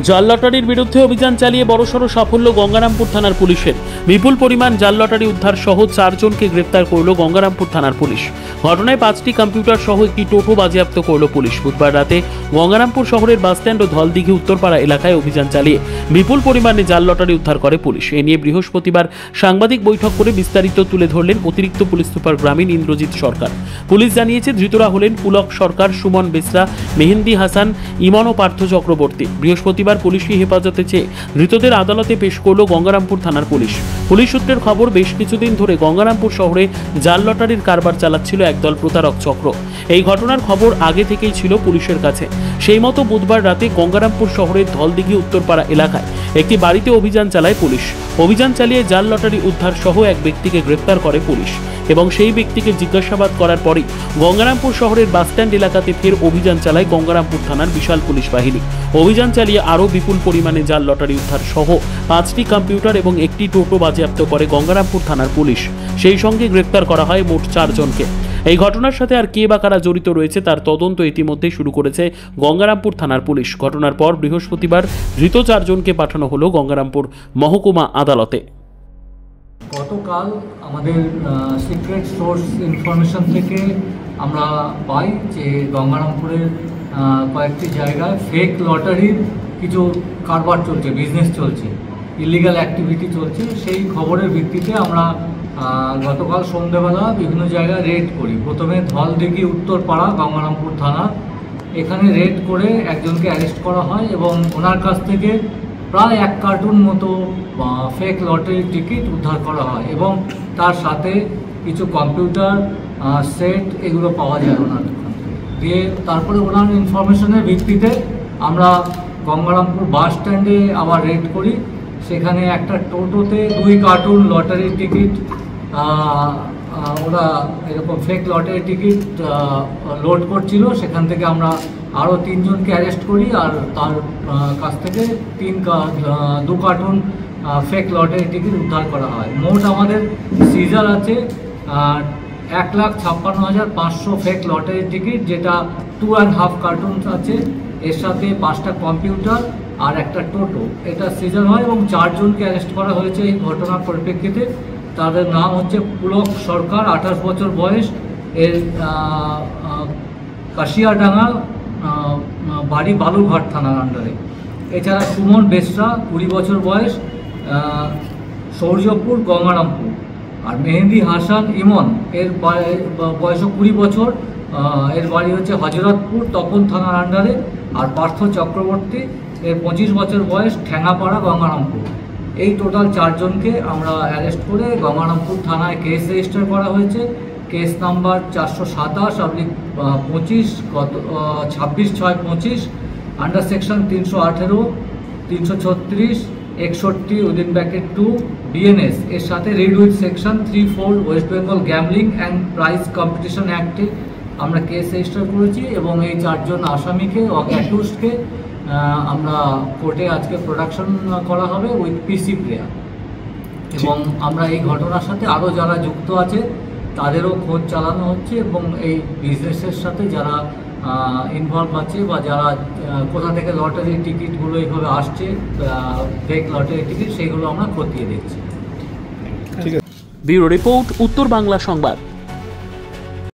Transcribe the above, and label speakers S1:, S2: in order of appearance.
S1: জাল লটারির বিরুদ্ধে অভিযান চালিয়ে বড়সড় সাফল্য গঙ্গারামপুর থানার পুলিশের। বিপুল পরিমাণ জাল লটারি উদ্ধার সহ 4 জনকে গ্রেপ্তার করল গঙ্গারামপুর থানার পুলিশ। ঘটনায় 5টি কম্পিউটার সহ একটি টোটো বাজেয়াপ্ত করল পুলিশ। বুধবার রাতে গঙ্গারামপুর শহরের বাসস্ট্যান্ড ও ধলদিঘি উত্তরপাড়া এলাকায় অভিযান চালিয়ে বিপুল পরিমাণে জাল লটারি উদ্ধার করে পুলিশ। এ নিয়ে বৃহস্পতিবার সাংবাদিক বৈঠক করে বিস্তারিত তুলে ধরলেন অতিরিক্ত পুলিশ সুপার গ্রামীণ ইন্দ্রজিৎ সরকার। পুলিশ জানিয়েছে, ধৃতরা হলেন পুলক সরকার, সুমন বেসরা, মেহেন্দি হাসান, ইমন ও পার্থ চক্রবর্তী। বৃহস্পতিবার পুলিশি হেফাজতে চেয়ে ধৃতদের আদালতে পেশ করল গঙ্গারামপুর থানার পুলিশ। পুলিশ সূত্রের খবর, বেশ কিছুদিন ধরে গঙ্গারামপুর শহরে জাল লটারির কারবার চালাচ্ছিল একদল প্রতারক চক্র। এই ঘটনার খবর আগে থেকেই ছিল পুলিশের কাছে। সেই মতো বুধবার রাতে গঙ্গারামপুর শহরের ধলদিঘি উত্তরপাড়া এলাকায় একটি বাড়িতে অভিযান চালায় পুলিশ। অভিযান চালিয়ে জাল লটারি উদ্ধার সহ এক ব্যক্তিকে গ্রেপ্তার করে পুলিশ এবং সেই ব্যক্তিকে জিজ্ঞাসাবাদ করার পরেই গঙ্গারামপুর শহরের বাসস্ট্যান্ড এলাকাতে ফের অভিযান চালায় গঙ্গারামপুর থানার বিশাল পুলিশ বাহিনী। অভিযান চালিয়ে আরও বিপুল পরিমাণে জাল লটারি উদ্ধার সহ 5টি কম্পিউটার এবং একটি টোটো বাজেয়াপ্ত করে গঙ্গারামপুর থানার পুলিশ। সেই সঙ্গে গ্রেপ্তার করা হয় মোট 4 জনকে। এই ঘটনার সাথে আর কে বা কারা জড়িত রয়েছে তার তদন্ত ইতিমধ্যেই শুরু করেছে গঙ্গারামপুর থানার পুলিশ। ঘটনার পর বৃহস্পতিবার ধৃত 4 জনকে পাঠানো হলো গঙ্গারামপুর মহকুমা আদালতে।
S2: গতকাল আমাদের সিক্রেট সোর্স ইনফরমেশন থেকে আমরা পাই যে গঙ্গারামপুরের কয়েকটি জায়গায় ফেক লটারির কিছু কারবার চলছে, বিজনেস চলছে, ইলিগাল অ্যাক্টিভিটি চলছে। সেই খবরের ভিত্তিতে আমরা গতকাল সন্ধ্যেবেলা বিভিন্ন জায়গায় রেড করি। প্রথমে ধলদিঘি উত্তরপাড়া গঙ্গারামপুর থানা, এখানে রেড করে একজনকে অ্যারেস্ট করা হয় এবং ওনার কাছ থেকে প্রায় 1 কার্টুন মতো ফেক লটারির টিকিট উদ্ধার করা হয় এবং তার সাথে কিছু কম্পিউটার সেট এগুলো পাওয়া যায় ওনার দিয়ে। তারপরে ওনার ইনফরমেশনের ভিত্তিতে আমরা গঙ্গারামপুর বাস স্ট্যান্ডে আবার রেড করি। সেখানে একটা টোটোতে 2 কার্টুন লটারির টিকিট, ওরা এরকম ফেক লটারি টিকিট লোড করছিল। সেখান থেকে আমরা আরও 3 জনকে অ্যারেস্ট করি আর তার কাছ থেকে 2 কার্টুন ফেক লটারি টিকিট উদ্ধার করা হয়। মোট আমাদের সিজার আছে 1,56,500 ফেক লটারি টিকিট, যেটা 2.5 কার্টুন আছে। এর সাথে 5টা কম্পিউটার আর একটা টোটো, এটা সিজার হয় এবং 4 জনকে অ্যারেস্ট করা হয়েছে এই ঘটনার পরিপ্রেক্ষিতে। তাদের নাম হচ্ছে পুলক সরকার, 28 বছর বয়স, এর কাশিয়াডাঙ্গা বাড়ি, বালুরঘাট থানার আন্ডারে। এছাড়া সুমন বেসরা, 20 বছর বয়স, সৌর্যপুর, গঙ্গারামপুর। আর মেহেন্দি হাসান ইমন, এর বয়স 20 বছর, এর বাড়ি হচ্ছে হজরতপুর, তপন থানার আন্ডারে। আর পার্থ চক্রবর্তী, এর 25 বছর বয়স, ঠ্যাঙ্গাপাড়া, গঙ্গারামপুর। এই টোটাল 4 জনকে আমরা অ্যারেস্ট করে গঙ্গারামপুর থানায় কেস রেজিস্টার করা হয়েছে। কেস নাম্বার 457/25 গত 26/6/25 আন্ডার সেকশন 318, 336, 61(2) BNS এর সাথে read with section 34 West Bengal gambling and prize competition অ্যাক্টে আমরা কেস রেজিস্টার করেছি এবং এই 4 জন আসামিকে অ্যাকিউজডকে আমরা কোর্টে আজকে প্রোডাকশন করা হবে উইথ পিসি প্লেয়ার। এবং আমরা এই ঘটনার সাথে আরও যারা যুক্ত আছে তাদেরও খোঁজ চালানো হচ্ছে এবং এই বিজনেসের সাথে যারা ইনভলভ আছে বা যারা কোথা থেকে লটারি টিকিটগুলো এইভাবে আসছে, ফেক লটারি টিকিট, সেইগুলো আমরা খতিয়ে দেখছি।
S1: ব্যুরো রিপোর্ট, উত্তর বাংলা সংবাদ।